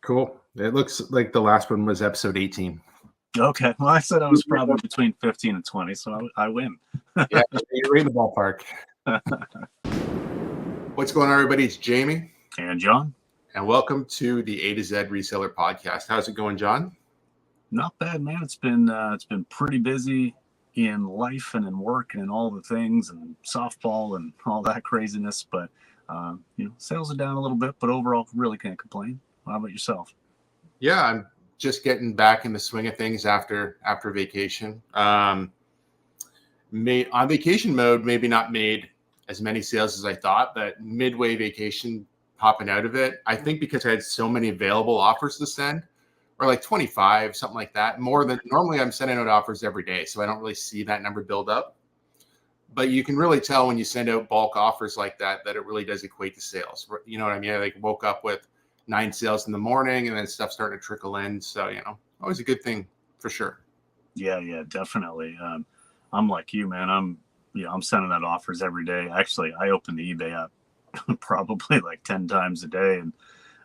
Cool. It looks like the last one was episode 18. Okay. Well, I said I was probably between 15 and 20, so I win. Yeah, you're right in the ballpark. What's going on, everybody? It's Jamie. And John. And welcome to the A-To-Zed Reseller podcast. How's it going, John? Not bad, man. It's been pretty busy in life and in work and in all the things and softball and all that craziness. But, sales are down a little bit, but overall, really can't complain. How about yourself? Yeah, I'm just getting back in the swing of things after vacation. On vacation mode, maybe not made as many sales as I thought, but midway vacation, popping out of it, I think because I had so many available offers to send, or like 25, something like that, more than normally. I'm sending out offers every day, so I don't really see that number build up. But you can really tell when you send out bulk offers like that it really does equate to sales. You know what I mean? I like woke up with 9 sales in the morning, and then stuff starting to trickle in. So, always a good thing for sure. Yeah, definitely. I'm like you, man. I'm sending out offers every day. Actually, I open the eBay app probably like 10 times a day, and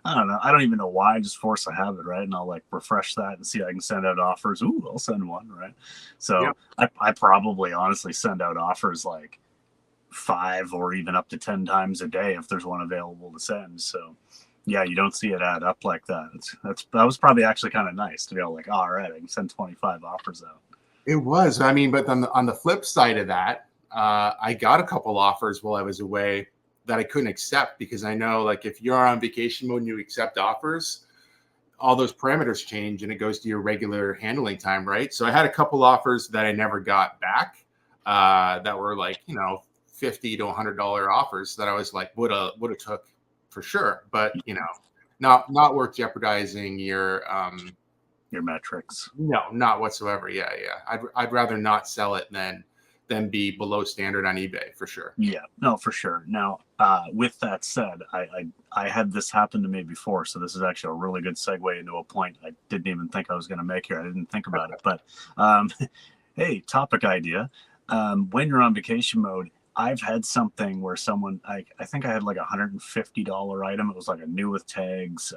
I don't know. I don't even know why. I just force a habit, right? And I'll like refresh that and see if I can send out offers. Ooh, I'll send one, right? So yep. I probably honestly send out offers like 5 or even up to 10 times a day if there's one available to send. So yeah, you don't see it add up like that. That was probably actually kind of nice to be able to like, all right, I can send 25 offers out. It was. I mean, but on the flip side of that, I got a couple offers while I was away that I couldn't accept because I know, like, if you're on vacation mode and you accept offers, all those parameters change and it goes to your regular handling time, right? So I had a couple offers that I never got back that were like, $50 to $100 offers that I was like, would have took for sure, but not worth jeopardizing your metrics. No, not whatsoever. Yeah. I'd rather not sell it than be below standard on eBay for sure. Yeah, no, for sure. Now, with that said, I had this happen to me before, so this is actually a really good segue into a point I didn't even think I was going to make here. I didn't think about it, but hey, topic idea. When you're on vacation mode, I've had something where someone, I think I had like $150 item. It was like a new with tags.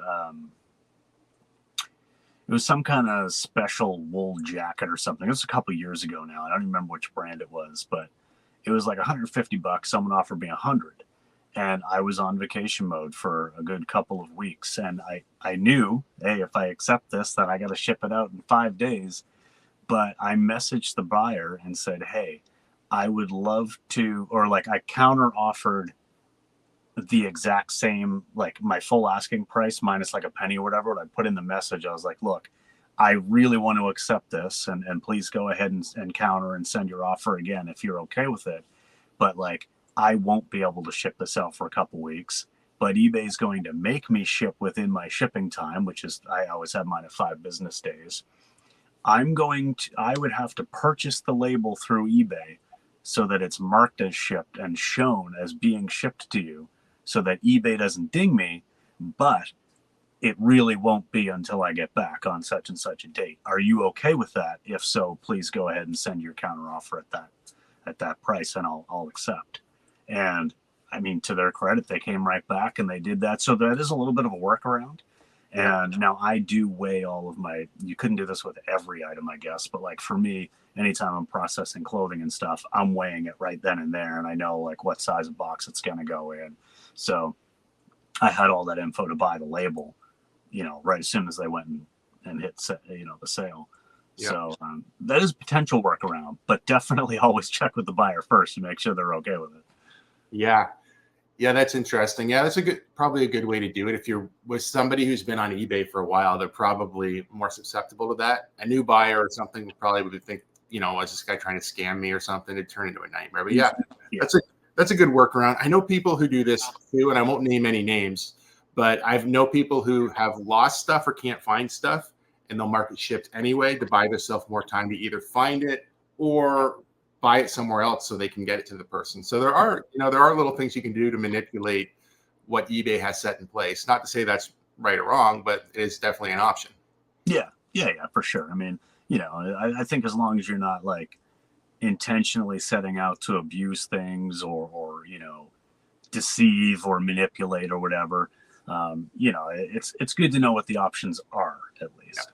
It was some kind of special wool jacket or something. It was a couple years ago now. I don't remember which brand it was, but it was like $150. Someone offered me $100, and I was on vacation mode for a good couple of weeks. And I knew, hey, if I accept this, then I got to ship it out in 5 days. But I messaged the buyer and said, hey, I would love to, or like I counter offered the exact same, like my full asking price minus like a penny or whatever. And I put in the message, I was like, look, I really want to accept this, and please go ahead and counter and send your offer again if you're okay with it. But like, I won't be able to ship this out for a couple weeks, but eBay is going to make me ship within my shipping time, which is, I always have mine at 5 business days. I would have to purchase the label through eBay so that it's marked as shipped and shown as being shipped to you, so that eBay doesn't ding me, but it really won't be until I get back on such and such a date. Are you okay with that? If so, please go ahead and send your counter offer at that price, and I'll accept. And I mean, to their credit, they came right back and they did that. So that is a little bit of a workaround. And now I do weigh all of my, you couldn't do this with every item, I guess, but like for me, anytime I'm processing clothing and stuff, I'm weighing it right then and there. And I know like what size of box it's going to go in. So I had all that info to buy the label, right as soon as they went and hit, the sale. Yep. So that is a potential workaround, but definitely always check with the buyer first to make sure they're okay with it. Yeah, that's interesting. Yeah, that's probably a good way to do it. If you're with somebody who's been on eBay for a while, they're probably more susceptible to that. A new buyer or something probably would think, is this guy trying to scam me or something? It'd turn into a nightmare. But yeah. That's a good workaround. I know people who do this too, and I won't name any names, but I know people who have lost stuff or can't find stuff, and they'll mark it shipped anyway to buy themselves more time to either find it or buy it somewhere else so they can get it to the person. So there are little things you can do to manipulate what eBay has set in place. Not to say that's right or wrong, but it is definitely an option. Yeah, for sure. I mean, I think as long as you're not like intentionally setting out to abuse things or deceive or manipulate or whatever, It's good to know what the options are at least.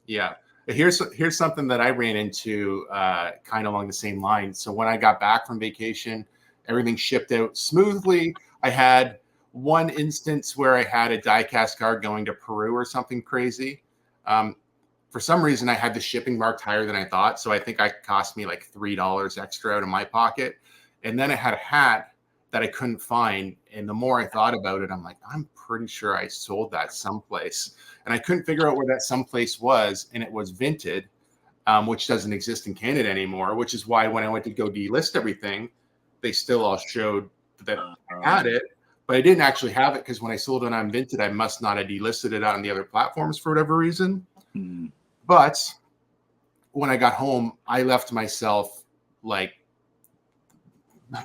Yeah. Here's something that I ran into kind of along the same line. So when I got back from vacation, everything shipped out smoothly. I had one instance where I had a die-cast card going to Peru or something crazy. For some reason, I had the shipping marked higher than I thought. So I think it cost me like $3 extra out of my pocket. And then I had a hat that I couldn't find. And the more I thought about it, I'm like, I'm pretty sure I sold that someplace. And I couldn't figure out where that someplace was. And it was Vinted, which doesn't exist in Canada anymore, which is why when I went to go delist everything, they still all showed that I had it. But I didn't actually have it because when I sold it on Vinted, I must not have delisted it on the other platforms for whatever reason. Mm. But when I got home, I left myself like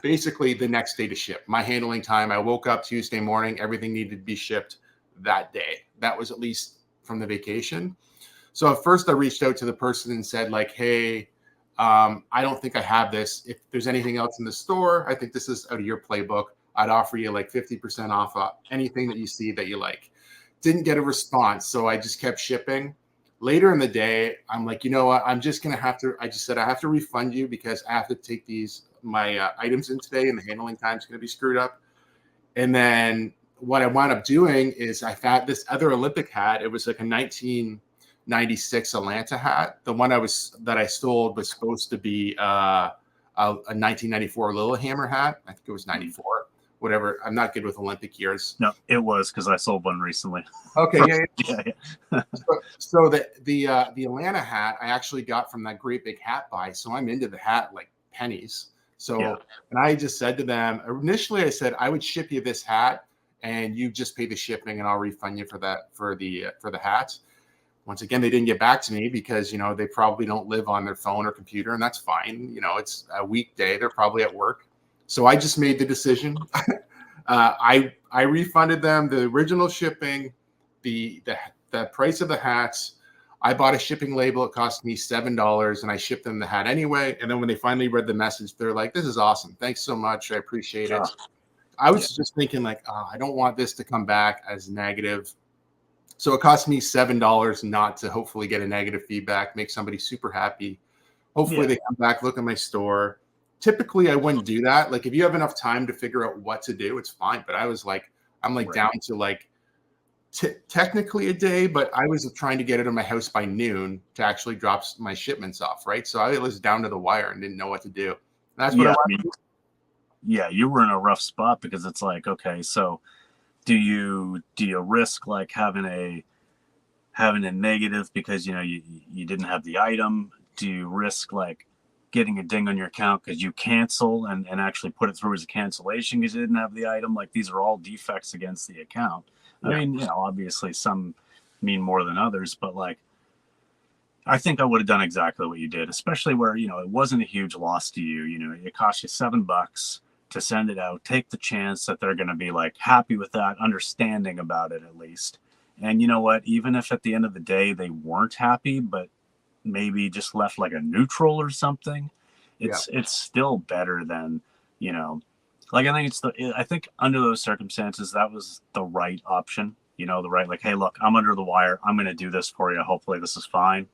basically the next day to ship. My handling time, I woke up Tuesday morning, everything needed to be shipped that day. That was at least from the vacation. So at first I reached out to the person and said like, hey, I don't think I have this. If there's anything else in the store, I think this is out of your playbook. I'd offer you like 50% off anything that you see that you like. Didn't get a response. So I just kept shipping. Later in the day, I'm like, you know what? I'm just going to have to, I just said, I have to refund you because I have to take my items in today and the handling time is going to be screwed up. And then what I wound up doing is I found this other Olympic hat. It was like a 1996 Atlanta hat. The one that I stole was supposed to be a 1994 Lillehammer hat. I think it was 94. Whatever. I'm not good with Olympic years. No, it was because I sold one recently. Okay, yeah. So the Atlanta hat I actually got from that Great Big Hat Buy. So I'm into the hat like pennies. So and I just said to them initially, I said I would ship you this hat and you just pay the shipping and I'll refund you for the hat. Once again, they didn't get back to me because they probably don't live on their phone or computer, and that's fine. It's a weekday; they're probably at work. So I just made the decision. I refunded them the original shipping, the price of the hats. I bought a shipping label. It cost me $7, and I shipped them the hat anyway. And then when they finally read the message, they're like, "This is awesome. Thanks so much. I appreciate it." I was just thinking like, oh, I don't want this to come back as negative. So it cost me $7 not to hopefully get a negative feedback, make somebody super happy. Hopefully they come back, look at my store. Typically, I wouldn't do that. Like if you have enough time to figure out what to do, it's fine. But I'm down to like technically a day, but I was trying to get it in my house by noon to actually drop my shipments off, right? So I was down to the wire and didn't know what to do. And that's what you were in a rough spot because it's like, okay, so do you risk like having a negative because you didn't have the item? Do you risk like getting a ding on your account because you cancel and actually put it through as a cancellation because you didn't have the item? Like these are all defects against the account. I mean, obviously some mean more than others, but like I think I would have done exactly what you did, especially where it wasn't a huge loss to you. It cost you $7 to send it out. Take the chance that they're going to be like happy with that, understanding about it at least. And you know what? Even if at the end of the day they weren't happy, but maybe just left like a neutral or something, it's still better than like I think under those circumstances that was the right option. The right, like, hey, look, I'm under the wire. I'm going to do this for you. Hopefully this is fine.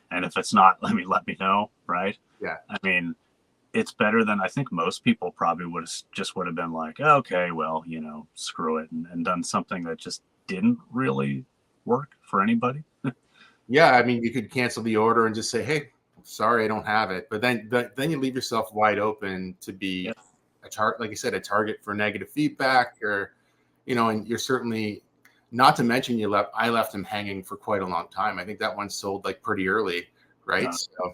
And if it's not, let me know. Right. Yeah. I mean, it's better than I think most people probably would have been like, okay, well, screw it and done something that just didn't really work for anybody. Yeah. I mean, you could cancel the order and just say, hey, sorry, I don't have it. But then you leave yourself wide open to be like I said, a target for negative feedback or, and you're certainly, not to mention I left them hanging for quite a long time. I think that one sold like pretty early. Right. Yeah.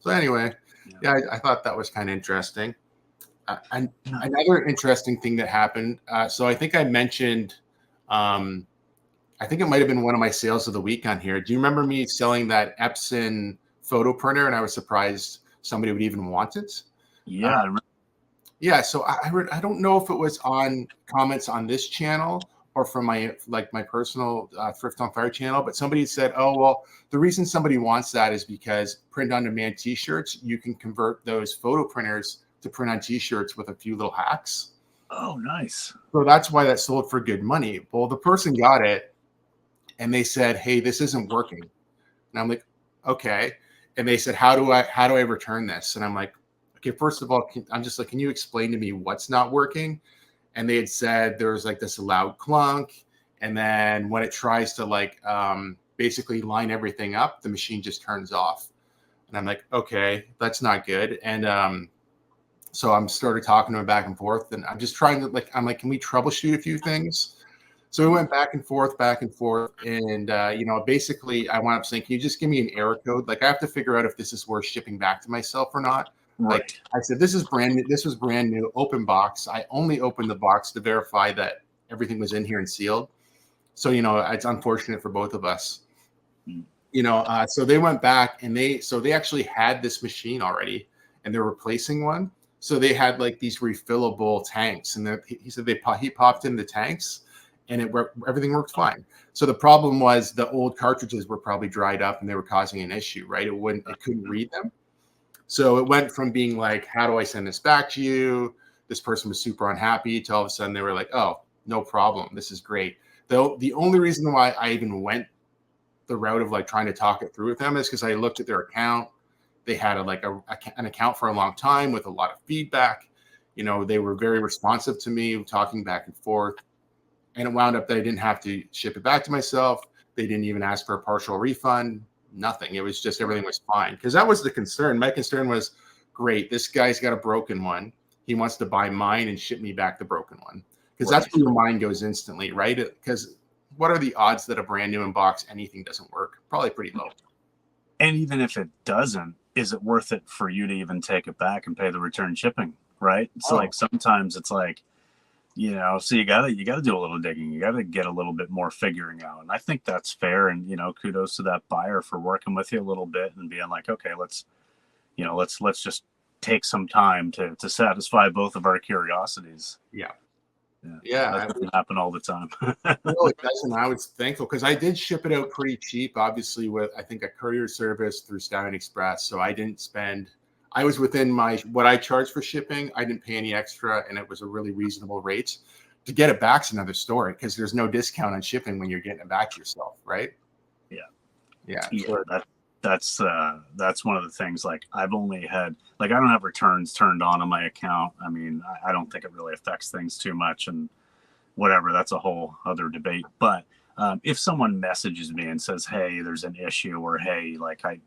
So anyway, I thought that was kind of interesting. And another interesting thing that happened. So I think I mentioned, I think it might've been one of my sales of the week on here. Do you remember me selling that Epson photo printer? And I was surprised somebody would even want it. Yeah. Yeah. So I don't know if it was on comments on this channel or from my personal Thrift Onfire channel, but somebody said, oh, well, the reason somebody wants that is because print on demand t-shirts, you can convert those photo printers to print on t-shirts with a few little hacks. Oh, nice. So that's why that sold for good money. Well, the person got it and they said, "Hey, this isn't working." And I'm like, "Okay." And they said, how do I return this?" And I'm like, "Okay, first of all, I'm just like, can you explain to me what's not working?" And they had said there was like this loud clunk, and then when it tries to like basically line everything up, the machine just turns off. And I'm like, "Okay, that's not good." And so I'm started talking to him back and forth, and I'm just trying to like, I'm like, "Can we troubleshoot a few things?" So we went back and forth, and basically, I wound up saying, "Can you just give me an error code? Like, I have to figure out if this is worth shipping back to myself or not." Like Right. I said, this is brand new. This was brand new, open box. I only opened the box to verify that everything was in here and sealed. So it's unfortunate for both of us. Mm. So they went back and they actually had this machine already, and they're replacing one. So they had like these refillable tanks, and he said he popped in the tanks, and everything worked fine. So the problem was the old cartridges were probably dried up, and they were causing an issue, right? It couldn't read them. So it went from being like, "How do I send this back to you?" This person was super unhappy to all of a sudden they were like, "Oh, no problem. This is great." Though the only reason why I even went the route of like trying to talk it through with them is because I looked at their account. They had an account for a long time with a lot of feedback. They were very responsive to me, talking back and forth. And it wound up that I didn't have to ship it back to myself. They didn't even ask for a partial refund. Nothing. It was just everything was fine. Because that was the concern. My concern was, great, this guy's got a broken one. He wants to buy mine and ship me back the broken one. Because that's where your mind goes instantly, right? Because what are the odds that a brand new in box anything doesn't work? Probably pretty low. And even if it doesn't, is it worth it for you to even take it back and pay the return shipping? Right. So like sometimes it's like, so you gotta do a little digging. You gotta get a little bit more figuring out. And I think that's fair. And kudos to that buyer for working with you a little bit and being like, okay, let's just take some time to satisfy both of our curiosities. Yeah. That doesn't happen all the time. No, it doesn't. I was thankful because I did ship it out pretty cheap, obviously, with I think a courier service through Stallion Express. So I didn't spend. I was within what I charged for shipping. I didn't pay any extra, and it was a really reasonable rate. To get it back's another story because there's no discount on shipping when you're getting it back yourself, right? Yeah. Sure. That's one of the things. Like I've only had I don't have returns turned on my account. I mean, I don't think it really affects things too much, and whatever. That's a whole other debate. But if someone messages me and says, "Hey, there's an issue," or "Hey, like I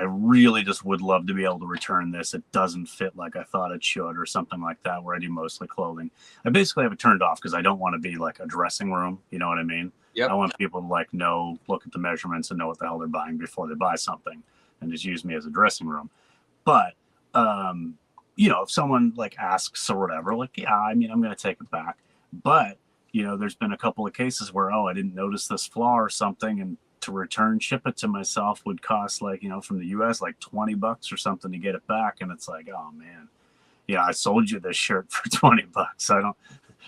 really just would love to be able to return this. It doesn't fit like I thought it should," or something like that, where I do mostly clothing. I basically have it turned off because I don't want to be like a dressing room. You know what I mean? Yep. I want people to look at the measurements and know what the hell they're buying before they buy something, and just use me as a dressing room. But if someone asks or whatever, yeah, I mean, I'm going to take it back. But there's been a couple of cases where, I didn't notice this flaw or something, and to return ship it to myself would cost from the US like $20 or something to get it back. And it's like, oh man, I sold you this shirt for $20. I don't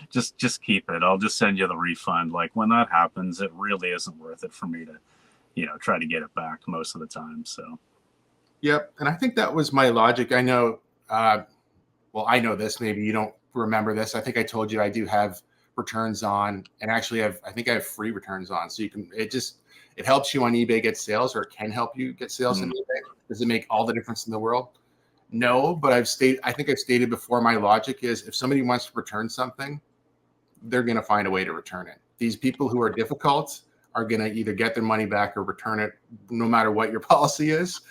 just keep it. I'll just send you the refund. Like when that happens, it really isn't worth it for me to, try to get it back most of the time. So. Yep. And I think that was my logic. I know, I know this, maybe you don't remember this. I think I told you I do have returns on, and actually I think I have free returns on. So it helps you on eBay get sales, or it can help you get sales on eBay. Does it make all the difference in the world? No, but I think I've stated before, my logic is if somebody wants to return something, they're going to find a way to return it. These people who are difficult are going to either get their money back or return it, no matter what your policy is.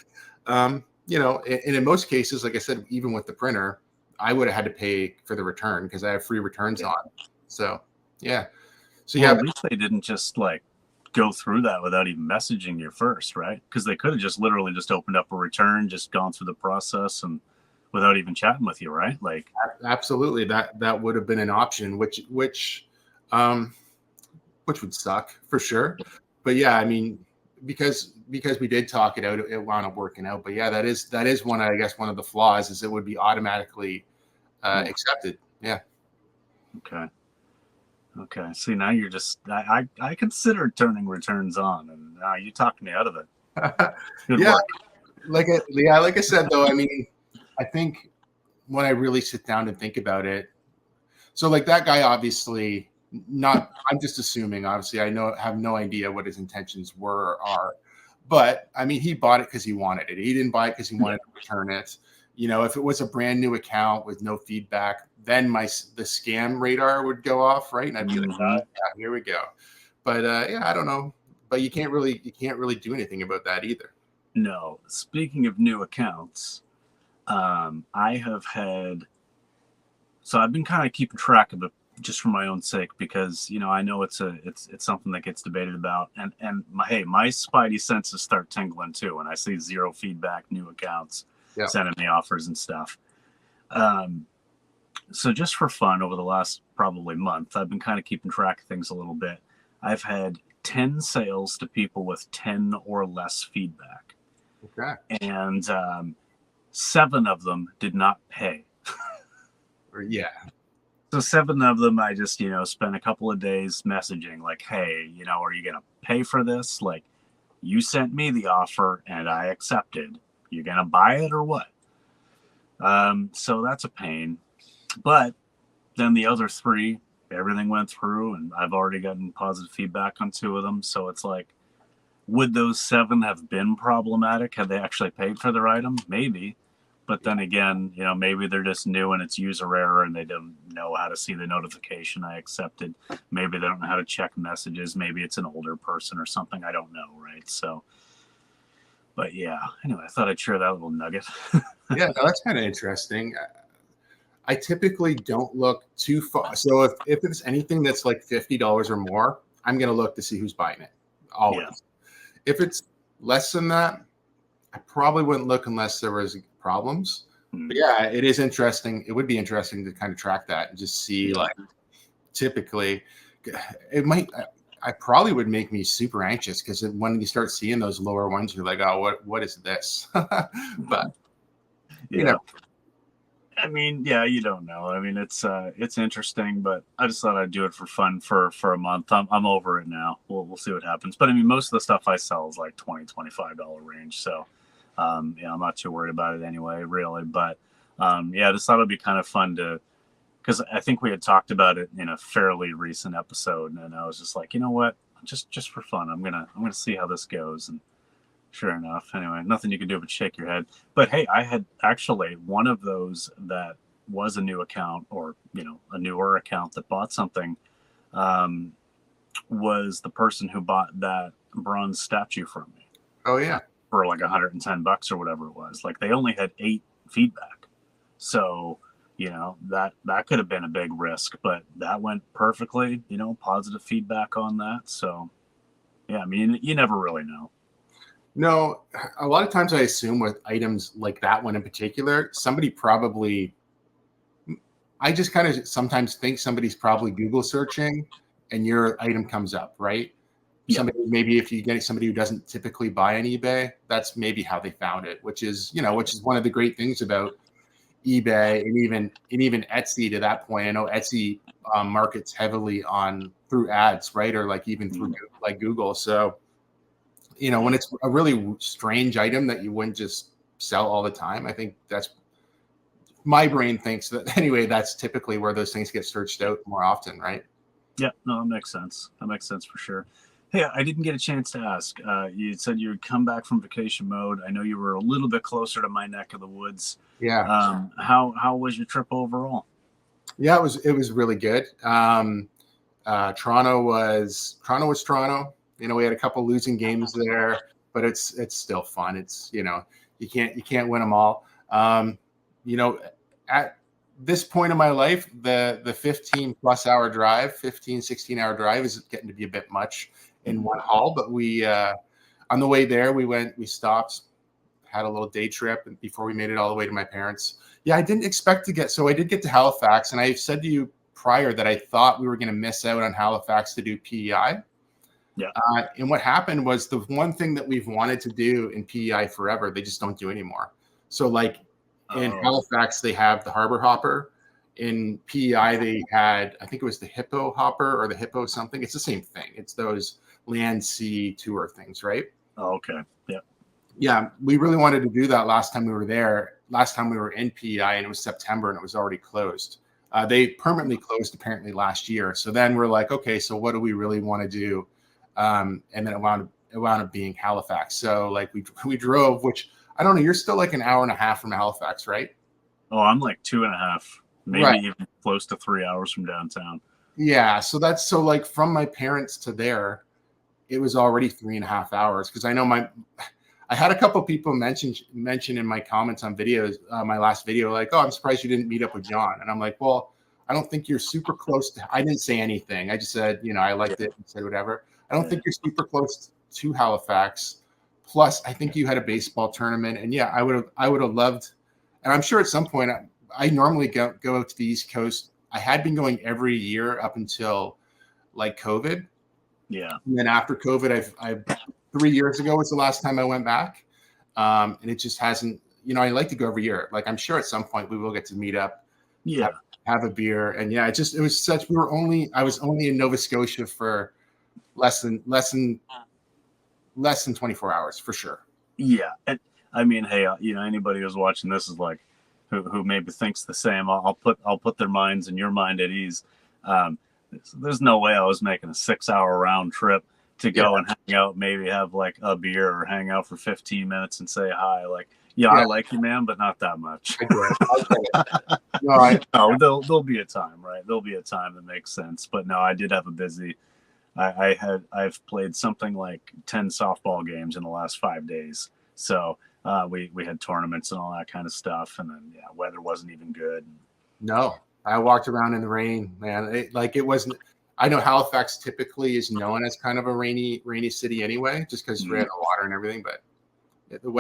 And in most cases, like I said, even with the printer, I would have had to pay for the return because I have free returns on. So, yeah. So, at least they didn't just go through that without even messaging you first, right? Because they could have just literally just opened up a return, just gone through the process and without even chatting with you, right? Absolutely, that would have been an option, which would suck for sure. But yeah, I mean, because we did talk it out, it wound up working out. But yeah, that is one, I guess, one of the flaws is it would be automatically accepted. Yeah. Okay. See, now you're just I considered turning returns on, and now you talked me out of it. Good work. Like I said, though, I mean, I think when I really sit down and think about it, So like that guy, obviously not, I'm just assuming, obviously have no idea what his intentions were or are, but I mean, he bought it because he wanted it. He didn't buy it because he wanted to return it. You know, if it was a brand new account with no feedback, then the scam radar would go off, right? And I'd be like, oh, yeah, here we go. But yeah, I don't know. But you can't really do anything about that either. No. Speaking of new accounts, I have had. So I've been kind of keeping track of it just for my own sake, because I know it's something that gets debated about, and my spidey senses start tingling too when I see zero feedback, new accounts sending me offers and stuff. So just for fun, over the last probably month, I've been kind of keeping track of things a little bit. I've had 10 sales to people with 10 or less feedback. Okay. And 7 of them did not pay. Yeah. So 7 of them, I just, spent a couple of days messaging like, hey, are you going to pay for this? Like, you sent me the offer and I accepted. You going to buy it or what? So that's a pain. But then the other 3, everything went through, and I've already gotten positive feedback on 2 of them. So it's like, would those 7 have been problematic had they actually paid for their item? Maybe. But then again, maybe they're just new and it's user error and they don't know how to see the notification I accepted. Maybe they don't know how to check messages. Maybe it's an older person or something. I don't know, right? So, but yeah, anyway, I thought I'd share that little nugget. Yeah, no, that's kind of interesting. I typically don't look too far. So if it's anything that's like $50 or more, I'm going to look to see who's buying it. Always. Yeah. If it's less than that, I probably wouldn't look unless there was problems. But yeah, it is interesting. It would be interesting to kind of track that and just see, like, typically it might, I probably would make me super anxious, because when you start seeing those lower ones, you're like, oh, what is this? But I mean, yeah, you don't know. I mean, it's interesting, but I just thought I'd do it for fun for a month. I'm over it now. We'll see what happens. But I mean, most of the stuff I sell is like $20-$25 range. So, I'm not too worried about it anyway, really. But, I just thought it'd be kind of fun because I think we had talked about it in a fairly recent episode, and I was just like, you know what, just for fun, I'm gonna see how this goes. And sure enough, anyway, nothing you can do but shake your head. But hey, I had actually one of those that was a new account, or a newer account that bought something, was the person who bought that bronze statue from me. Oh yeah. For like $110 or whatever it was. Like, they only had 8 feedback. So, that could have been a big risk, but that went perfectly, positive feedback on that. So yeah, I mean, you never really know. No, a lot of times I assume with items like that one in particular, I just kind of sometimes think somebody's probably Google searching and your item comes up, right? Yeah. Maybe if you get somebody who doesn't typically buy on eBay, that's maybe how they found it, which is one of the great things about eBay and even Etsy to that point. I know Etsy markets heavily through ads, right? Or like even through like Google. So, when it's a really strange item that you wouldn't just sell all the time, I think my brain thinks that anyway, that's typically where those things get searched out more often, right? Yeah, no, that makes sense. That makes sense for sure. Hey, I didn't get a chance to ask. You said you would come back from vacation mode. I know you were a little bit closer to my neck of the woods. Yeah. How was your trip overall? Yeah, it was really good. Toronto was Toronto. We had a couple losing games there, but it's still fun. It's you can't win them all. At this point in my life, the 16-hour drive is getting to be a bit much in one haul. But we on the way there, we stopped, had a little day trip, and before we made it all the way to my parents. Yeah, I didn't expect to so I did get to Halifax, and I said to you prior that I thought we were going to miss out on Halifax to do PEI. Yeah. And what happened was the one thing that we've wanted to do in PEI forever, they just don't do anymore. So like in Halifax, they have the Harbor Hopper. In PEI, they had, I think it was the Hippo Hopper or the Hippo something. It's the same thing. It's those land sea tour things, right? Oh, okay. Yeah. Yeah. We really wanted to do that last time we were there. Last time we were in PEI, and it was September and it was already closed. They permanently closed apparently last year. So then we're like, okay, so what do we really want to do? And then it wound up being Halifax. So like we drove, which I don't know, you're still like an hour and a half from Halifax, right? Oh, I'm like 2.5, maybe Right. even close to 3 hours from downtown. Yeah. So that's so like from my parents to there, it was already 3.5 hours. Because I know I had a couple people mention in my comments on videos, my last video, like, oh, I'm surprised you didn't meet up with John. And I'm like, well, I don't think you're super close to, I didn't say anything. I just said, you know, I liked it and said whatever. I don't think you're super close to Halifax. Plus, I think you had a baseball tournament. And yeah, I would have loved, and I'm sure at some point I normally go out to the East Coast. I had been going every year up until like COVID. Yeah. And then after COVID, I've 3 years ago was the last time I went back. And it just hasn't, you know, I like to go every year. Like I'm sure at some point we will get to meet up, Yeah. have a beer. And yeah, it was such, I was only in Nova Scotia for less than 24 hours for sure. Yeah. And, I mean, hey, you know, anybody who's watching this is like, who maybe thinks the same. I'll put their minds and your mind at ease. There's no way I was making a 6-hour round trip to go and hang out, maybe have like a beer or hang out for 15 minutes and say hi. Like, I like you, man, but not that much. No, there'll be a time, right? There'll be a time that makes sense. But no, I did have a busy. I've played something like 10 softball games in the last 5 days. So we had tournaments and all that kind of stuff, and then weather wasn't even good. No, I walked around in the rain, man. It wasn't. I know Halifax typically is known as kind of a rainy city anyway, just because we had the water and everything. But the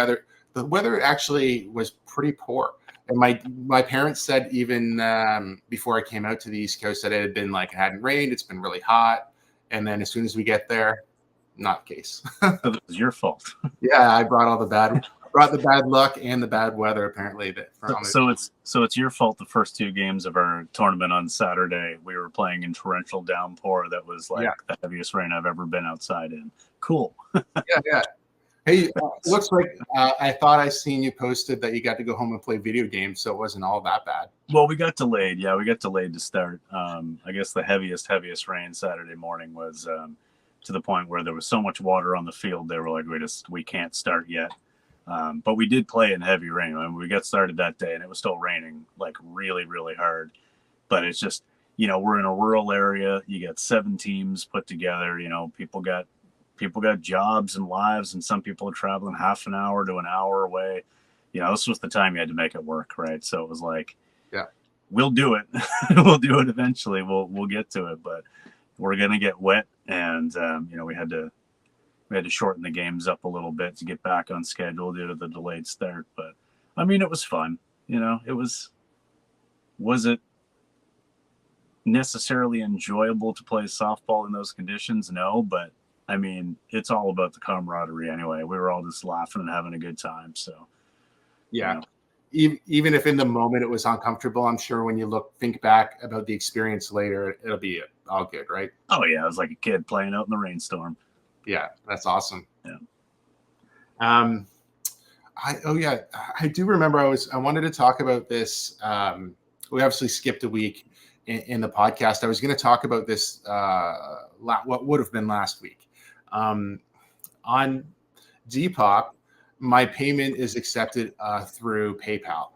weather actually was pretty poor. And my parents said even before I came out to the East Coast that it had been like it hadn't rained. It's been really hot, and then as soon as we get there, not the case. So it was your fault. Yeah, I brought the bad luck and the bad weather apparently. So it's your fault. The first 2 games of our tournament on Saturday, we were playing in torrential downpour that was like the heaviest rain I've ever been outside in. Cool. Yeah. Hey, looks like I thought I seen you posted that you got to go home and play video games, so it wasn't all that bad. Well, we got delayed. Yeah, we got delayed to start. I guess the heaviest rain Saturday morning was to the point where there was so much water on the field. They were like, we can't start yet. But we did play in heavy rain. I mean, we got started that day and it was still raining like really, really hard. But it's just, you know, we're in a rural area. You got 7 teams put together. You know, people got jobs and lives, and some people are traveling half an hour to an hour away. You know, this was the time you had to make it work, right? So it was like, we'll do it. We'll do it eventually. We'll get to it, but we're gonna get wet, and you know, we had to shorten the games up a little bit to get back on schedule due to the delayed start. But I mean, it was fun. You know, was it necessarily enjoyable to play softball in those conditions? No, but I mean, it's all about the camaraderie anyway. We were all just laughing and having a good time. So, yeah. You know. Even if in the moment it was uncomfortable, I'm sure when you think back about the experience later, it'll be all good, right? Oh yeah, I was like a kid playing out in the rainstorm. Yeah, that's awesome. Yeah. I do remember I wanted to talk about this. We obviously skipped a week in the podcast. I was going to talk about this what would have been last week. On Depop, my payment is accepted through PayPal,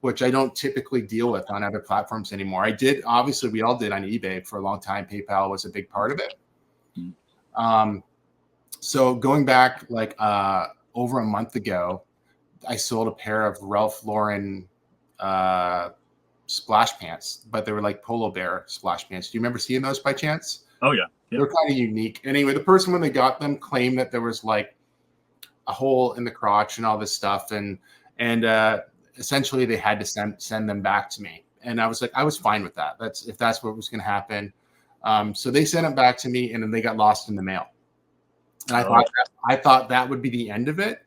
which I don't typically deal with on other platforms anymore. Obviously we all did on eBay for a long time. PayPal was a big part of it. So going back like over a month ago, I sold a pair of Ralph Lauren splash pants, but they were like Polo Bear splash pants. Do you remember seeing those by chance? Oh yeah. They're kind of unique. Anyway, the person when they got them claimed that there was like a hole in the crotch and all this stuff, and essentially they had to send them back to me. And I was like, I was fine with that. If that's what was going to happen. So they sent it back to me, and then they got lost in the mail. And I thought that would be the end of it,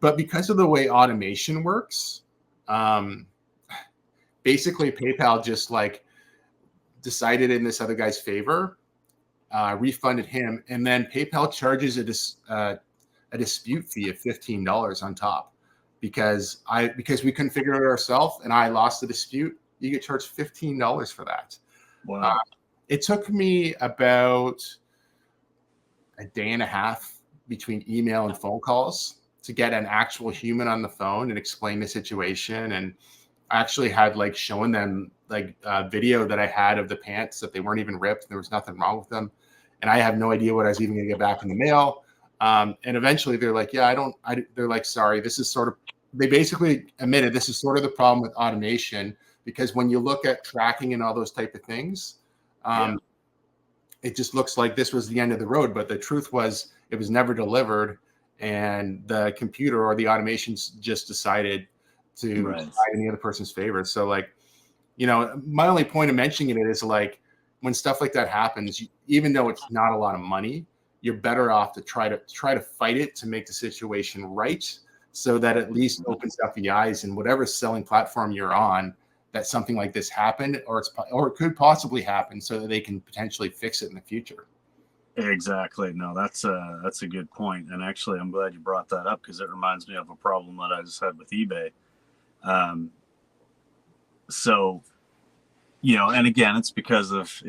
but because of the way automation works, basically PayPal just like decided in this other guy's favor, refunded him, and then PayPal charges a dispute fee of $15 on top because we couldn't figure it out ourselves, and I lost the dispute. you get charged $15 for that. Wow. It took me about a day and a half between email and phone calls to get an actual human on the phone and explain the situation. And I actually had like showing them like a video that I had of the pants, that they weren't even ripped. There was nothing wrong with them. And I have no idea what I was even going to get back in the mail. And eventually they're like, yeah, they're like, sorry, this is sort of, they basically admitted this is sort of the problem with automation, because when you look at tracking and all those type of things, it just looks like this was the end of the road. But the truth was it was never delivered. And the computer or the automations just decided to decide in the other person's favor. So like, you know, my only point of mentioning it is like, when stuff like that happens, even though it's not a lot of money, you're better off to try to fight it to make the situation right, so that at least opens up the eyes in whatever selling platform you're on, that something like this happened, or it could possibly happen, so that they can potentially fix it in the future. Exactly. No, that's a good point. And actually, I'm glad you brought that up, because it reminds me of a problem that I just had with eBay. So, you know, and again, it's because of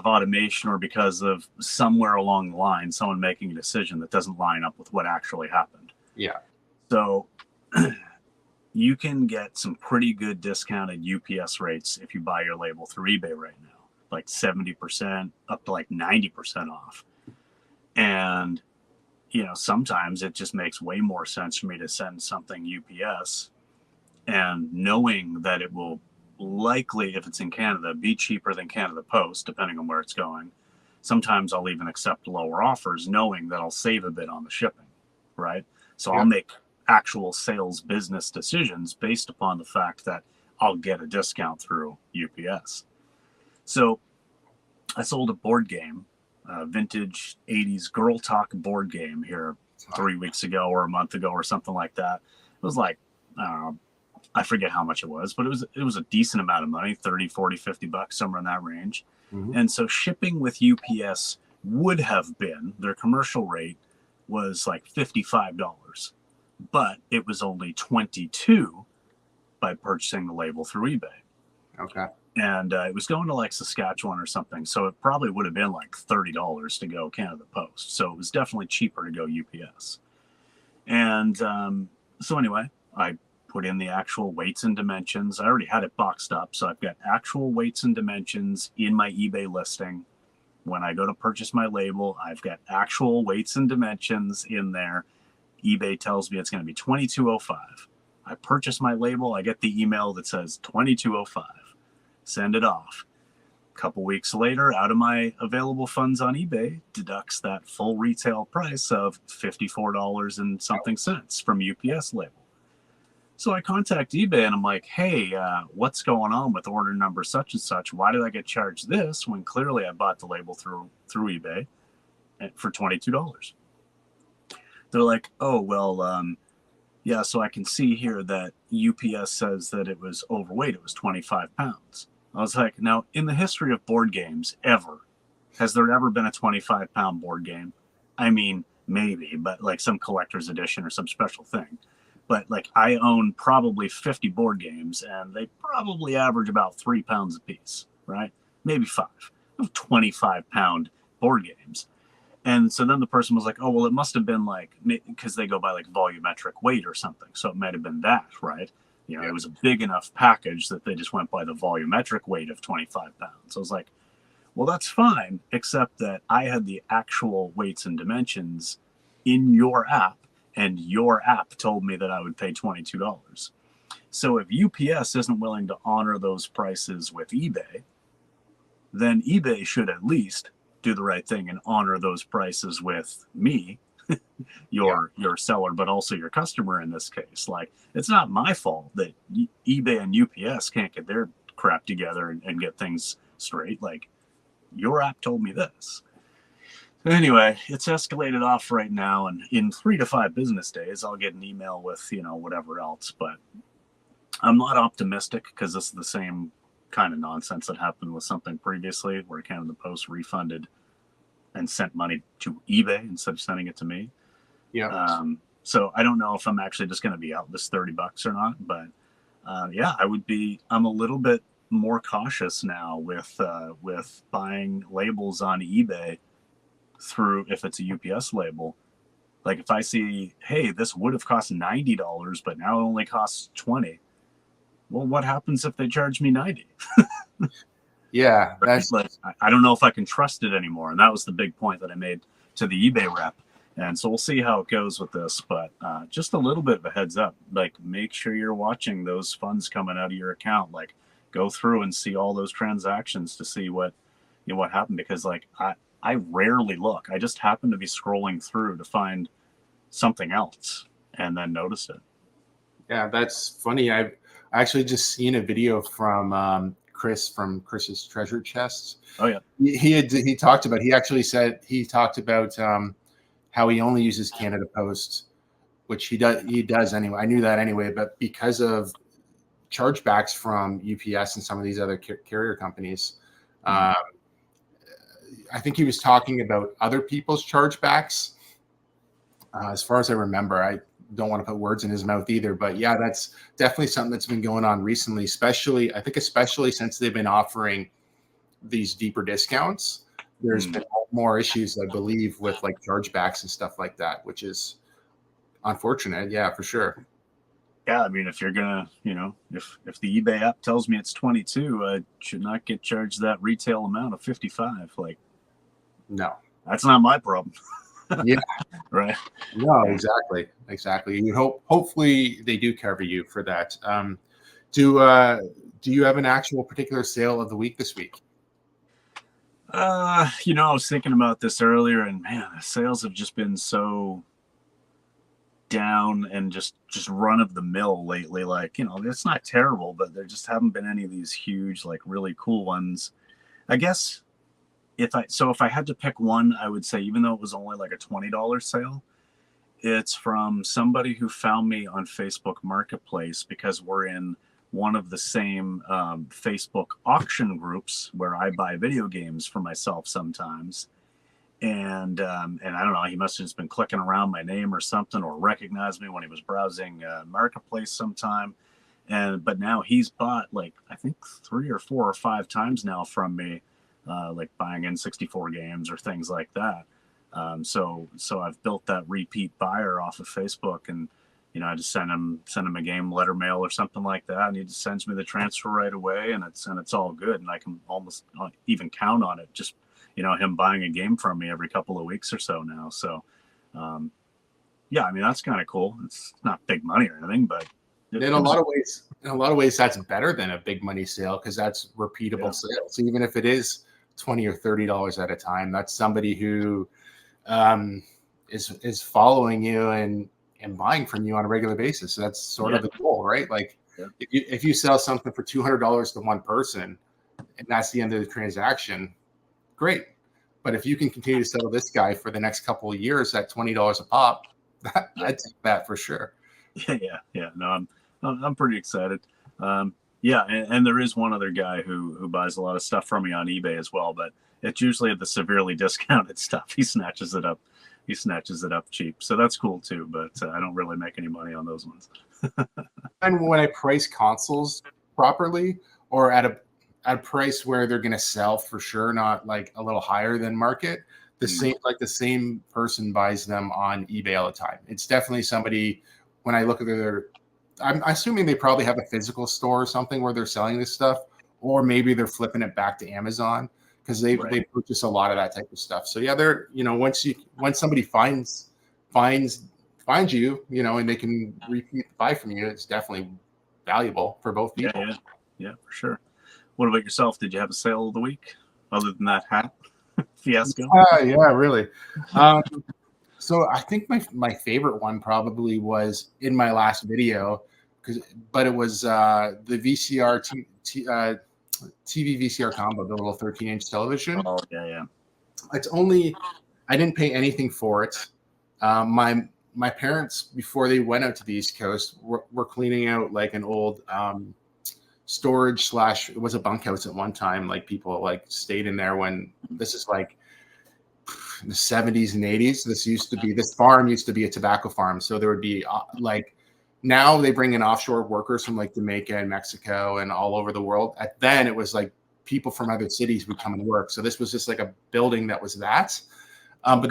automation, or because of somewhere along the line, someone making a decision that doesn't line up with what actually happened. Yeah. So you can get some pretty good discounted UPS rates if you buy your label through eBay right now, like 70% up to like 90% off. And, you know, sometimes it just makes way more sense for me to send something UPS, and knowing that it will likely, if it's in Canada, be cheaper than Canada Post, depending on where it's going. Sometimes I'll even accept lower offers, knowing that I'll save a bit on the shipping, right? So I'll make actual sales business decisions based upon the fact that I'll get a discount through UPS. So I sold a board game, a vintage 80s girl talk board game here 3 weeks ago or a month ago or something like that. It was like, I don't know, I forget how much it was, but it was a decent amount of money, 30, 40, 50 bucks, somewhere in that range. Mm-hmm. And so shipping with UPS would have been, their commercial rate was like $55, but it was only $22 by purchasing the label through eBay. Okay. And it was going to like Saskatchewan or something. So it probably would have been like $30 to go Canada Post. So it was definitely cheaper to go UPS. And so anyway, I put in the actual weights and dimensions. I already had it boxed up, so I've got actual weights and dimensions in my eBay listing. When I go to purchase my label, I've got actual weights and dimensions in there. eBay tells me it's going to be $22.05. I purchase my label, I get the email that says $22.05. Send it off. A couple weeks later, out of my available funds on eBay, deducts that full retail price of $54 and something cents from UPS label. So I contact eBay and I'm like, hey, what's going on with order number such and such? Why did I get charged this when clearly I bought the label through eBay for $22? They're like, oh, well, yeah, so I can see here that UPS says that it was overweight. It was 25 pounds. I was like, now, in the history of board games ever, has there ever been a 25-pound board game? I mean, maybe, but like some collector's edition or some special thing. But like I own probably 50 board games, and they probably average about 3 pounds a piece, right? Maybe 5. 25-pound board games. And so then the person was like, oh, well, it must have been like, because they go by like volumetric weight or something. So it might have been that, right? You know, It was a big enough package that they just went by the volumetric weight of 25 pounds. So I was like, well, that's fine, except that I had the actual weights and dimensions in your app, and your app told me that I would pay $22. So if UPS isn't willing to honor those prices with eBay, then eBay should at least do the right thing and honor those prices with me, your seller, but also your customer in this case. Like, it's not my fault that eBay and UPS can't get their crap together and get things straight. Like, your app told me this. Anyway, it's escalated off right now, and in 3 to 5 business days, I'll get an email with, whatever else. But I'm not optimistic, because this is the same kind of nonsense that happened with something previously where Canada Post refunded and sent money to eBay instead of sending it to me. Yeah. So I don't know if I'm actually just going to be out this $30 or not, but yeah, I'm a little bit more cautious now with buying labels on eBay through, if it's a UPS label. Like if I see, hey, this would have cost $90, but now it only costs 20. Well, what happens if they charge me 90? Yeah, Right? that's Like I don't know if I can trust it anymore, and that was the big point that I made to the eBay rep. And so we'll see how it goes with this, but just a little bit of a heads up. Like, make sure you're watching those funds coming out of your account. Like, go through and see all those transactions to see what happened. Because like I rarely look. I just happen to be scrolling through to find something else and then notice it. Yeah, that's funny. I've actually just seen a video from Chris from Chris's Treasure Chests. Oh yeah, He talked about. He talked about how he only uses Canada Post, which he does anyway. I knew that anyway, but because of chargebacks from UPS and some of these other carrier companies, I think he was talking about other people's chargebacks. As far as I remember, I don't want to put words in his mouth either, but yeah, that's definitely something that's been going on recently, especially since they've been offering these deeper discounts. There's been more issues, I believe, with like chargebacks and stuff like that, which is unfortunate. Yeah, for sure. yeah. I mean, if you're gonna, if the eBay app tells me it's 22, I should not get charged that retail amount of 55. Like, No. that's not my problem. Yeah. Right. No, exactly. You hopefully they do cover you for that. Do you have an actual particular sale of the week this week? I was thinking about this earlier, and man, the sales have just been so down and just run of the mill lately. Like, it's not terrible, but there just haven't been any of these huge, like, really cool ones. I guess if I had to pick one, I would say, even though it was only like a $20 sale, it's from somebody who found me on Facebook Marketplace, because we're in one of the same Facebook auction groups where I buy video games for myself sometimes. And I don't know, he must have just been clicking around my name or something, or recognized me when he was browsing Marketplace sometime. But now he's bought, like, I think 3 or 4 or 5 times now from me, like buying N64 games or things like that. So I've built that repeat buyer off of Facebook, and I just send him a game letter mail or something like that, and he just sends me the transfer right away, and it's all good, and I can almost even count on it, just him buying a game from me every couple of weeks or so now. So yeah, I mean, that's kind of cool. It's not big money or anything, but In a lot of ways, that's better than a big money sale, because that's repeatable sales. Even if it is $20 or $30 at a time, that's somebody who is following you and buying from you on a regular basis. So that's sort of the goal, right? Like, if you sell something for $200 to one person, and that's the end of the transaction, great. But if you can continue to sell this guy for the next couple of years at $20 a pop, I'd take that for sure. Yeah. No, I'm pretty excited. Yeah, and there is one other guy who buys a lot of stuff from me on eBay as well, but it's usually the severely discounted stuff. He snatches it up cheap, so that's cool too. But I don't really make any money on those ones. And when I price consoles properly, or at a price where they're going to sell for sure, not like a little higher than market, the same person buys them on eBay all the time. It's definitely somebody. When I look at I'm assuming they probably have a physical store or something where they're selling this stuff, or maybe they're flipping it back to Amazon, because they purchase a lot of that type of stuff. So yeah, they're once somebody finds you, and they can repeat buy from you, it's definitely valuable for both people. Yeah, for sure. What about yourself? Did you have a sale of the week other than that hat fiasco? Yeah, really. So I think my favorite one probably was in my last video, but it was the VCR TV VCR combo, the little 13-inch television. Oh yeah. I didn't pay anything for it. My parents, before they went out to the East Coast, were cleaning out like an old storage / it was a bunkhouse at one time. Like, people like stayed in there when this is like in the 70s and 80s. This farm used to be a tobacco farm. So there would be like Now they bring in offshore workers from like Jamaica and Mexico and all over the world. Then it was like people from other cities would come and work. So this was just like a building that was that. But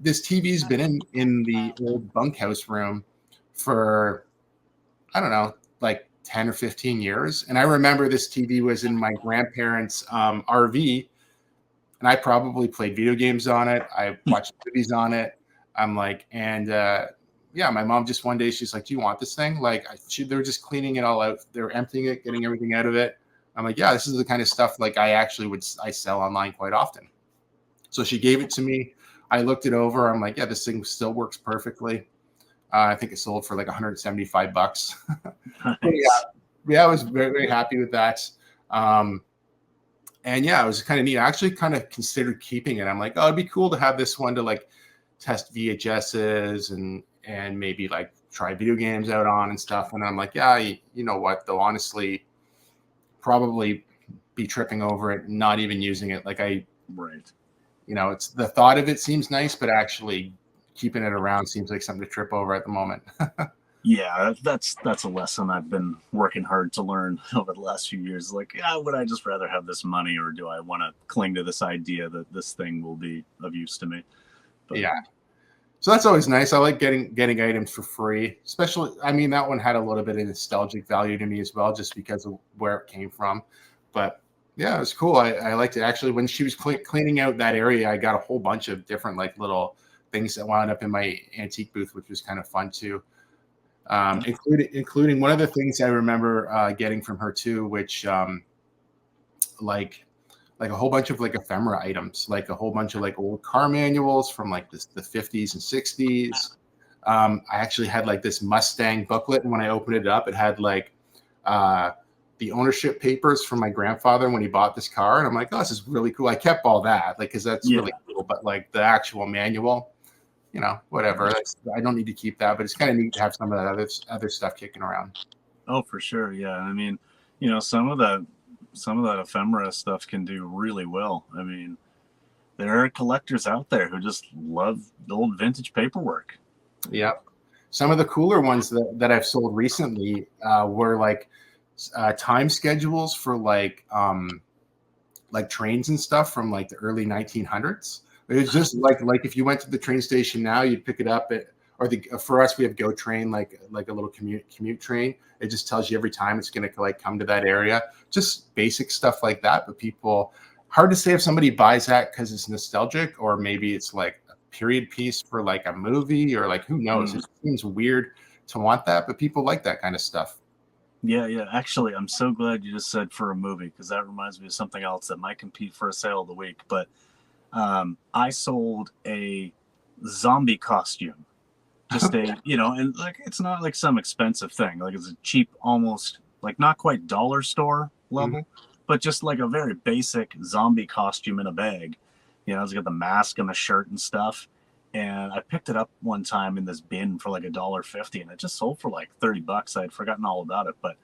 this TV's been in the old bunkhouse room for, I don't know, like 10 or 15 years. And I remember this TV was in my grandparents' RV, and I probably played video games on it. I watched movies on it. I'm like, and yeah, my mom just one day, she's like, do you want this thing? Like, they were just cleaning it all out. They were emptying it, getting everything out of it. I'm like, yeah, this is the kind of stuff like I sell online quite often. So she gave it to me. I looked it over. I'm like, yeah, this thing still works perfectly. I think it sold for like $175. Nice. Yeah, I was very, very happy with that. And yeah, it was kind of neat. I actually kind of considered keeping it. I'm like, oh, it'd be cool to have this one to like test VHSs and maybe like try video games out on and stuff. And I'm like, yeah, you know what, though, honestly, probably be tripping over it, not even using it. Like right. You know, it's the thought of it seems nice, but actually keeping it around seems like something to trip over at the moment. Yeah, that's a lesson I've been working hard to learn over the last few years. Like, yeah, would I just rather have this money, or do I want to cling to this idea that this thing will be of use to me? But, yeah. So that's always nice. I like getting items for free, especially, I mean, that one had a little bit of nostalgic value to me as well, just because of where it came from. But yeah, it was cool. I liked it. Actually, when she was cleaning out that area, I got a whole bunch of different like little things that wound up in my antique booth, which was kind of fun too. Including one of the things I remember getting from her too, which like a whole bunch of like ephemera items, like a whole bunch of like old car manuals from like the 50s and 60s. I actually had like this Mustang booklet, and when I opened it up, it had like the ownership papers from my grandfather when he bought this car. And I'm like, oh, this is really cool. I kept all that, like, because that's really cool. But like the actual manual, you know, whatever. I don't need to keep that, but it's kind of neat to have some of that other stuff kicking around. Oh, for sure. Yeah. I mean, you know, some of that ephemera stuff can do really well. I mean, there are collectors out there who just love the old vintage paperwork. Yep. Some of the cooler ones that I've sold recently were like time schedules for like trains and stuff from like the early 1900s. It's just like if you went to the train station now, you'd pick it up for us, we have Go Train, like a little commute train. It just tells you every time it's going to like come to that area. Just basic stuff like that. But people, hard to say if somebody buys that because it's nostalgic, or maybe it's like a period piece for like a movie, or like, who knows? It seems weird to want that, but people like that kind of stuff. Yeah. Actually, I'm so glad you just said for a movie, because that reminds me of something else that might compete for a sale of the week. But I sold a zombie costume. Just a, you know, and like, it's not like some expensive thing. Like, it's a cheap, almost like not quite dollar store level, but just like a very basic zombie costume in a bag. You know, it's got the mask and the shirt and stuff. And I picked it up one time in this bin for like $1.50, and it just sold for like $30. I had forgotten all about it, but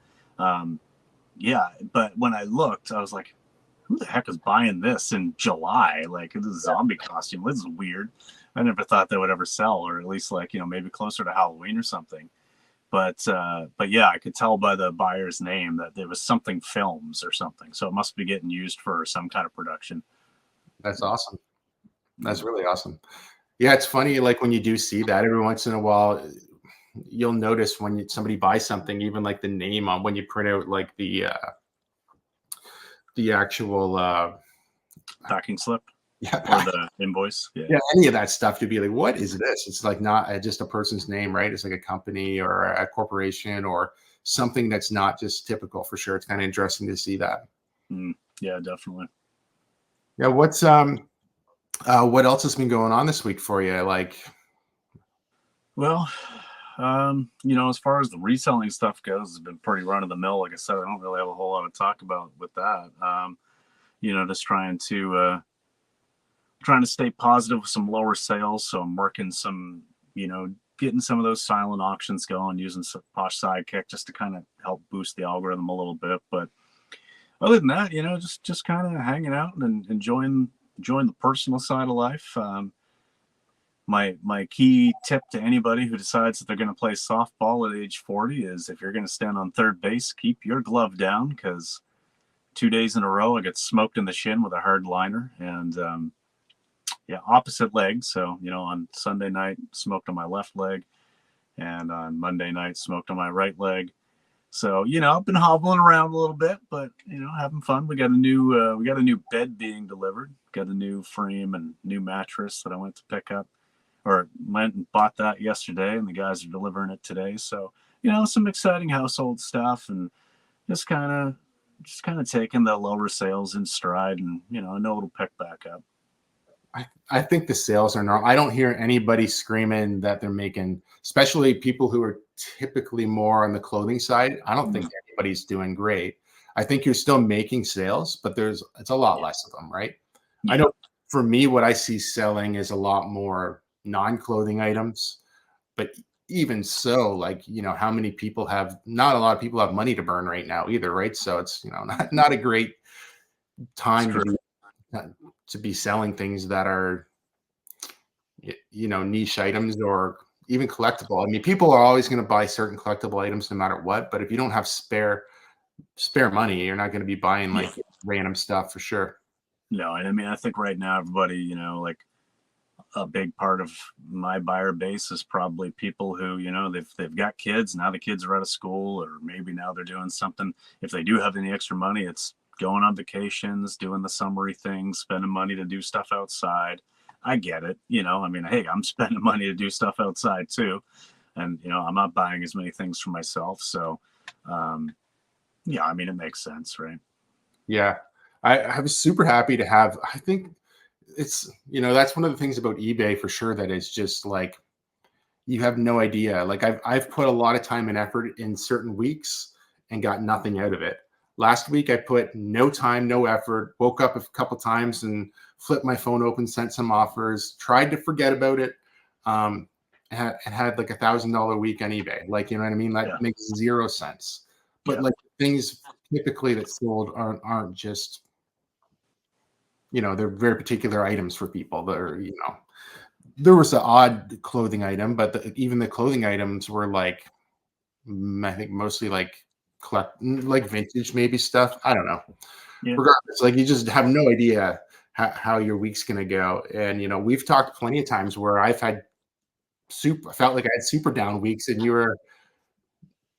yeah. But when I looked, I was like, who the heck is buying this in July? Like, this zombie costume. This is weird. I never thought that would ever sell, or at least like, you know, maybe closer to Halloween or something. But yeah, I could tell by the buyer's name that there was something films or something. So it must be getting used for some kind of production. That's awesome. That's really awesome. Yeah, it's funny. Like when you do see that every once in a while, you'll notice when somebody buys something, even like the name on when you print out like the actual packing slip. Yeah, or the invoice. Yeah, any of that stuff, you'd be like, what is this? It's like not just a person's name, right? It's like a company or a corporation or something that's not just typical, for sure. It's kind of interesting to see that. Yeah, definitely. Yeah, what else has been going on this week for you? Like, well, you know, as far as the reselling stuff goes, it's been pretty run of the mill. Like I said, I don't really have a whole lot to talk about with that. You know, just trying to stay positive with some lower sales. So I'm working some, you know, getting some of those silent auctions going, using some Posh Sidekick just to kind of help boost the algorithm a little bit. But other than that, you know, just kind of hanging out and enjoying the personal side of life. my key tip to anybody who decides that they're going to play softball at age 40 is, if you're going to stand on third base, keep your glove down, because 2 days in a row I got smoked in the shin with a hard liner, and yeah, opposite leg. So, on Sunday night, smoked on my left leg, and on Monday night, smoked on my right leg. So, I've been hobbling around a little bit, but having fun. We got a new bed being delivered. Got a new frame and new mattress that I went to pick up, or went and bought that yesterday, and the guys are delivering it today. So, some exciting household stuff, and just kind of taking the lower sales in stride, and I know it'll pick back up. I think the sales are normal. I don't hear anybody screaming that they're making, especially people who are typically more on the clothing side. I don't think anybody's doing great. I think you're still making sales, but it's a lot less of them, right? I know for me, what I see selling is a lot more non-clothing items, but even so, like, how many people not a lot of people have money to burn right now either, right? So it's, not a great time to be selling things that are, niche items or even collectible. I mean, people are always going to buy certain collectible items no matter what, but if you don't have spare money, you're not going to be buying like random stuff for sure. No, and I mean, I think right now everybody, like, a big part of my buyer base is probably people who, they've got kids. Now the kids are out of school, or maybe now they're doing something. If they do have any extra money, it's going on vacations, doing the summery things, spending money to do stuff outside. I get it. I mean, hey, I'm spending money to do stuff outside too. And, I'm not buying as many things for myself. So, yeah, I mean, it makes sense, right? Yeah. I was super happy to have, I think it's, that's one of the things about eBay for sure, that is just like, you have no idea. Like I've put a lot of time and effort in certain weeks and got nothing out of it. Last week I put no time, no effort, woke up a couple times and flipped my phone open, sent some offers, tried to forget about it. Had like $1,000 week on eBay. Like, you know what I mean? That makes zero sense. But like things typically that sold aren't just, they're very particular items for people that are, there was an odd clothing item, but even the clothing items were like, I think mostly like vintage maybe stuff. I don't know. Yeah. Regardless, like you just have no idea how your week's going to go. And, we've talked plenty of times where I've had felt like I had super down weeks and you were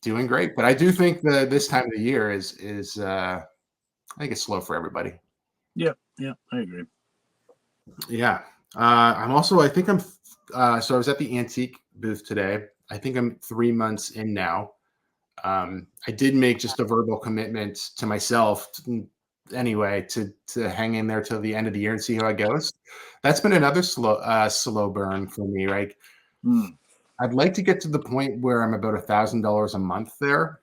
doing great. But I do think that this time of the year is I think it's slow for everybody. Yeah, I agree. Yeah. I think I'm, so I was at the antique booth today. I think I'm 3 months in now. I did make just a verbal commitment to myself anyway, to hang in there till the end of the year and see how it goes. That's been another slow burn for me, right? I'd like to get to the point where I'm about $1,000 a month there.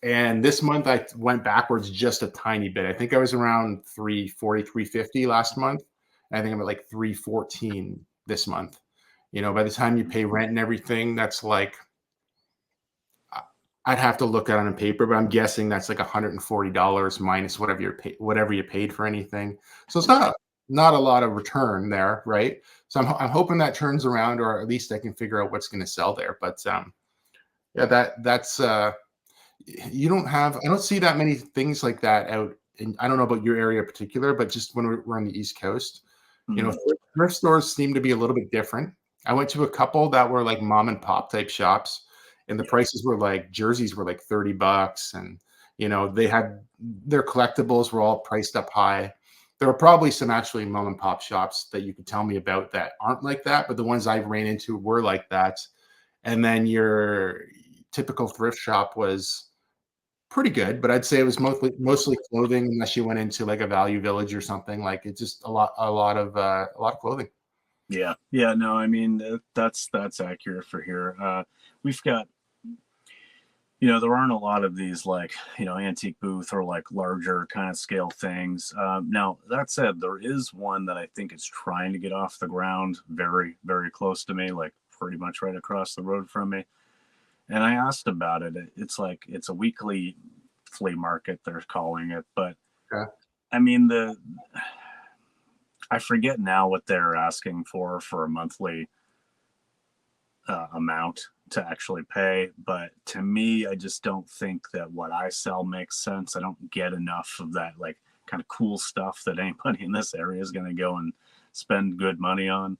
And this month I went backwards just a tiny bit. I think I was around 340, 350 last month. I think I'm at like 314 this month. By the time you pay rent and everything, that's like, I'd have to look at it on paper, but I'm guessing that's like $140 minus whatever you paid for anything. So it's not a lot of return there, right? So I'm hoping that turns around, or at least I can figure out what's going to sell there. But yeah, that's I don't see that many things like that out. And I don't know about your area in particular, but just when we're on the East Coast, thrift stores seem to be a little bit different. I went to a couple that were like mom and pop type shops, and the prices were like, jerseys were like $30, and they had their collectibles were all priced up high. There were probably some actually mom and pop shops that you could tell me about that aren't like that, but the ones I ran into were like that. And then your typical thrift shop was pretty good, but I'd say it was mostly clothing, unless you went into like a Value Village or something. Like it's just a lot of clothing. Yeah, no, I mean that's accurate for here. We've got, there aren't a lot of these like, antique booth or like larger kind of scale things. Now that said, there is one that I think is trying to get off the ground, very, very close to me, like pretty much right across the road from me. And I asked about it. It's like, it's a weekly flea market, they're calling it. But I mean, I forget now what they're asking for a monthly amount to actually pay. But to me, I just don't think that what I sell makes sense. I don't get enough of that like kind of cool stuff that anybody in this area is going to go and spend good money on.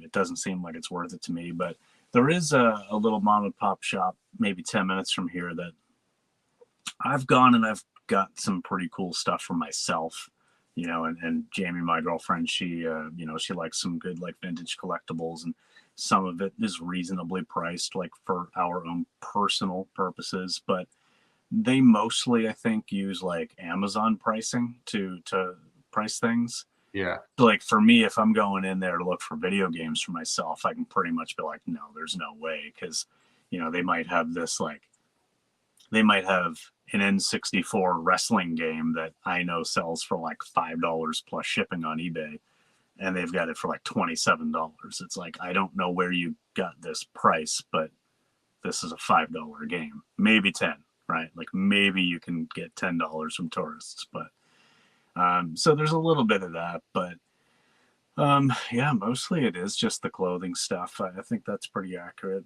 It doesn't seem like it's worth it to me. But there is a little mom and pop shop, maybe 10 minutes from here, that I've gone and I've got some pretty cool stuff for myself. You know, and Jamie, my girlfriend, she, you know, she likes some good like vintage collectibles, and some of it is reasonably priced, like for our own personal purposes. But they mostly, I think, use like Amazon pricing to price things. Yeah. So, like for me, if I'm going in there to look for video games for myself, I can pretty much be like, no, there's no way, because you know they might have this like they might have an N64 wrestling game that I know sells for like $5 plus shipping on eBay, and they've got it for like $27. It's like, I don't know where you got this price, but this is a $5 game, maybe 10, right? Like maybe you can get $10 from tourists, but so there's a little bit of that, but yeah, mostly it is just the clothing stuff. I think that's pretty accurate.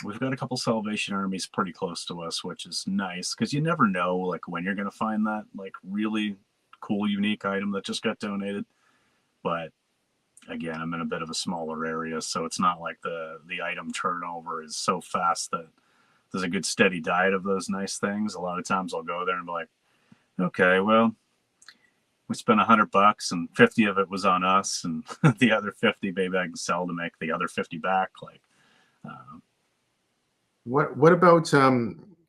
We've got a couple Salvation Armies pretty close to us, which is nice because you never know like when you're going to find that like really cool, unique item that just got donated. But again, I'm in a bit of a smaller area, so it's not like the item turnover is so fast that there's a good steady diet of those nice things. A lot of times I'll go there and be like, okay, well, we spent $100 and 50 of it was on us, and the other 50 maybe I can sell to make the other 50 back. Like, What about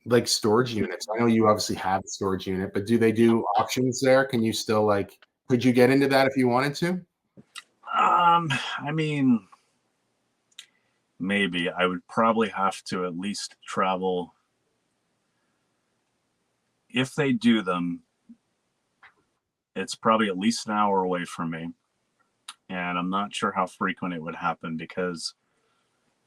like storage units? I know you obviously have a storage unit, but do they do auctions there? Can you still like, could you get into that if you wanted to? I mean, maybe I would probably have to at least travel. If they do them, it's probably at least an hour away from me, and I'm not sure how frequent it would happen because,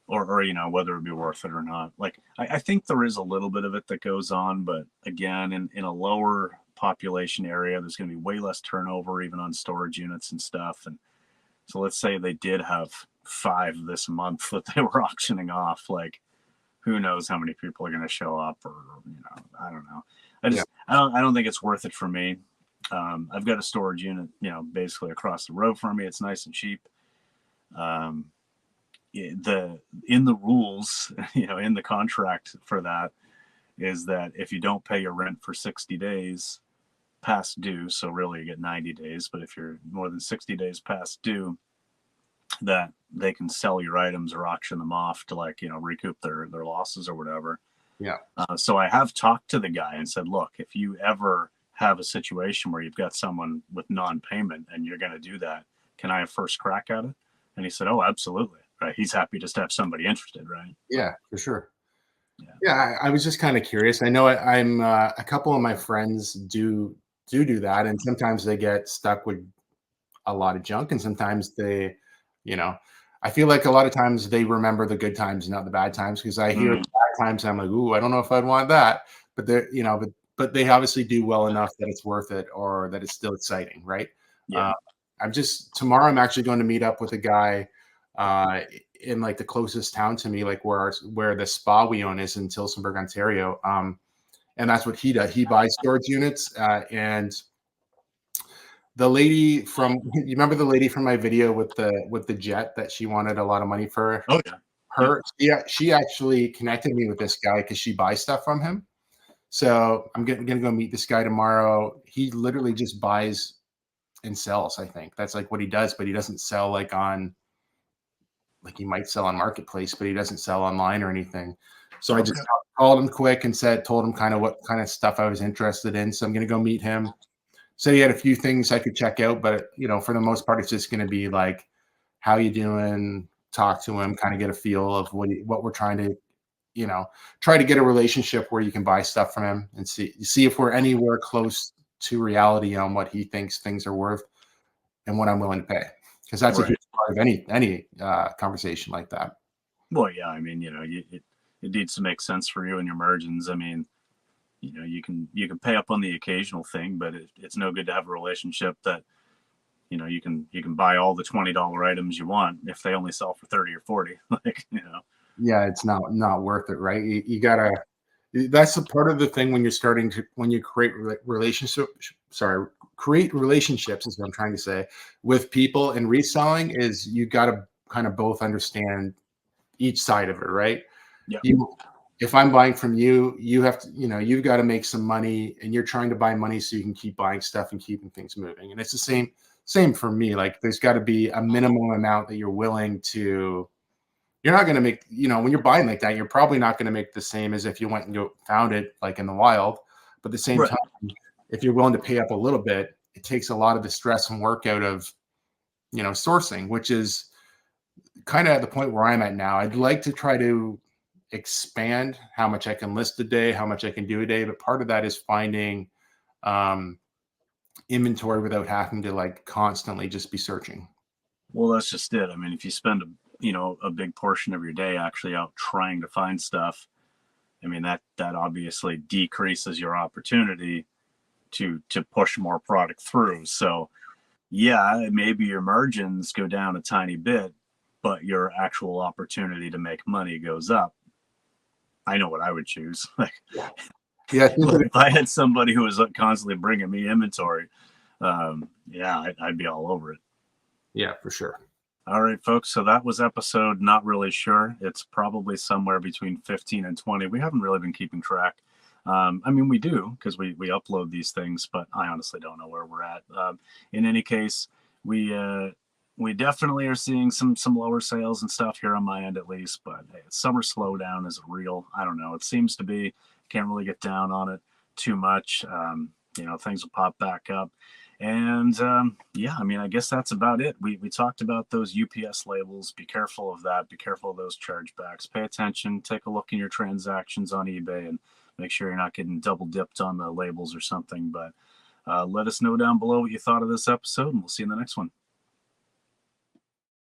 or you know, whether it'd be worth it or not. Like, I think there is a little bit of it that goes on, but again, in a lower population area, there's going to be way less turnover, even on storage units and stuff. And so let's say they did have 5 this month that they were auctioning off. Like, who knows how many people are going to show up, or you know, I don't know. Yeah. I don't think it's worth it for me. I've got a storage unit, you know, basically across the road from me. It's nice and cheap. In the rules, you know, in the contract for that is that if you don't pay your rent for 60 days past due, so really you get 90 days, but if you're more than 60 days past due, that they can sell your items or auction them off to, like, you know, recoup their losses or whatever. Yeah. So I have talked to the guy and said, look, if you ever have a situation where you've got someone with non-payment and you're going to do that, can I have first crack at it? And he said, oh, absolutely. Right. He's happy just to have somebody interested. Right. Yeah, for sure. Yeah, I was just kind of curious. I know I'm a couple of my friends do that, and sometimes they get stuck with a lot of junk, and sometimes they, you know, I feel like a lot of times they remember the good times, not the bad times, because I hear the bad times, I'm like, ooh, I don't know if I'd want that, but they're, you know, but they obviously do well enough that it's worth it, or that it's still exciting, right? Yeah. Tomorrow I'm actually going to meet up with a guy in like the closest town to me, like where the spa we own is in Tillsonburg, Ontario. And that's what he does. He buys storage units. And the lady from, you remember the lady from my video with the jet that she wanted a lot of money for? Oh yeah. Her, yeah, she actually connected me with this guy because she buys stuff from him. So I'm gonna go meet this guy tomorrow. He literally just buys and sells. I think that's like what he does, but he doesn't sell like on, like he might sell on Marketplace, but he doesn't sell online or anything. So I just called him quick and told him kind of what kind of stuff I was interested in. So I'm going to go meet him. So he had a few things I could check out, but you know, for the most part, it's just going to be like, how you doing? Talk to him, kind of get a feel of what we're trying to, you know, try to get a relationship where you can buy stuff from him and see if we're anywhere close to reality on what he thinks things are worth and what I'm willing to pay. Because that's a huge part of any conversation like that. Well, yeah, I mean, you know, it needs to make sense for you and your margins. I mean, you know, you can pay up on the occasional thing, but it's no good to have a relationship that you can buy all the $20 items you want if they only sell for 30 or 40. Like, Yeah, it's not worth it, right? You gotta. That's a part of the thing when you're starting to when you create create relationships is what I'm trying to say with people, and reselling is you got to kind of both understand each side of it, right? Yeah. You, if I'm buying from you, you have to, you've got to make some money, and you're trying to buy money so you can keep buying stuff and keeping things moving. And it's the same for me. Like there's got to be a minimum amount that you're willing to. You're not going to make, when you're buying like that, you're probably not going to make the same as if you went and found it like in the wild. But at the same Right. time, if you're willing to pay up a little bit, it takes a lot of the stress and work out of, sourcing, which is kind of at the point where I'm at now. I'd like to try to expand how much I can list a day, how much I can do a day. But part of that is finding inventory without having to like constantly just be searching. Well, that's just it. I mean, if you spend a big portion of your day actually out trying to find stuff, I mean that obviously decreases your opportunity to push more product through. So yeah, maybe your margins go down a tiny bit, but your actual opportunity to make money goes up. I know what I would choose. Like, Yeah, if I had somebody who was constantly bringing me inventory, I'd be all over it. Yeah, for sure. All right, folks. So that was episode Not Really Sure. It's probably somewhere between 15 and 20. We haven't really been keeping track. I mean, we do because we upload these things, but I honestly don't know where we're at. In any case, we definitely are seeing some lower sales and stuff here on my end, at least. But hey, summer slowdown is real. I don't know. It seems to be. Can't really get down on it too much. Things will pop back up. And I mean, I guess that's about it. We talked about those UPS labels. Be careful of that. Be careful of those chargebacks. Pay attention. Take a look in your transactions on eBay and make sure you're not getting double dipped on the labels or something. But let us know down below what you thought of this episode, and we'll see you in the next one.